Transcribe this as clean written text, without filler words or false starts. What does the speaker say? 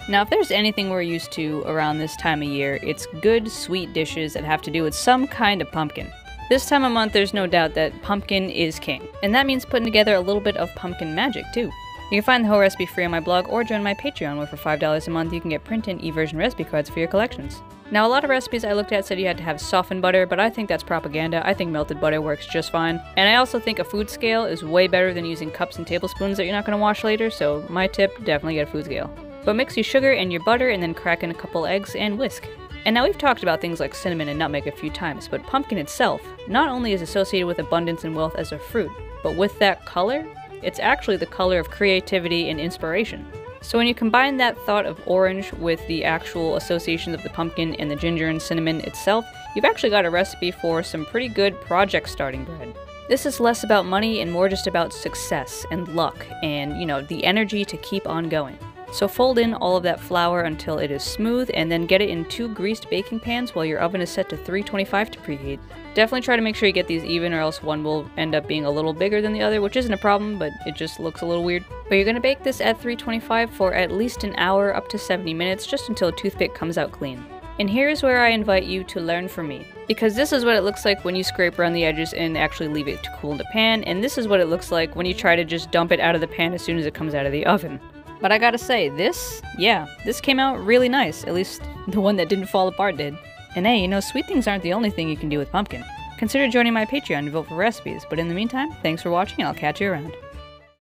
Now, if there's anything we're used to around this time of year, it's good, sweet dishes that have to do with some kind of pumpkin. This time of month, there's no doubt that pumpkin is king, and that means putting together a little bit of pumpkin magic, too. You can find the whole recipe free on my blog or join my Patreon, where for $5 a month you can get print and e-version recipe cards for your collections. Now, a lot of recipes I looked at said you had to have softened butter, but I think that's propaganda. I think melted butter works just fine. And I also think a food scale is way better than using cups and tablespoons that you're not going to wash later, so my tip, definitely get a food scale. But mix your sugar and your butter and then crack in a couple eggs and whisk. And now we've talked about things like cinnamon and nutmeg a few times, but pumpkin itself not only is associated with abundance and wealth as a fruit, but with that color, it's actually the color of creativity and inspiration. So when you combine that thought of orange with the actual associations of the pumpkin and the ginger and cinnamon itself, you've actually got a recipe for some pretty good project starting bread. This is less about money and more just about success and luck and, the energy to keep on going. So fold in all of that flour until it is smooth and then get it in 2 greased baking pans while your oven is set to 325 to preheat. Definitely try to make sure you get these even or else one will end up being a little bigger than the other, which isn't a problem, but it just looks a little weird. But you're going to bake this at 325 for at least an hour up to 70 minutes just until a toothpick comes out clean. And here's where I invite you to learn from me. Because this is what it looks like when you scrape around the edges and actually leave it to cool in the pan, and this is what it looks like when you try to just dump it out of the pan as soon as it comes out of the oven. But I gotta say, this came out really nice. At least the one that didn't fall apart did. And hey, sweet things aren't the only thing you can do with pumpkin. Consider joining my Patreon to vote for recipes, but in the meantime, thanks for watching and I'll catch you around.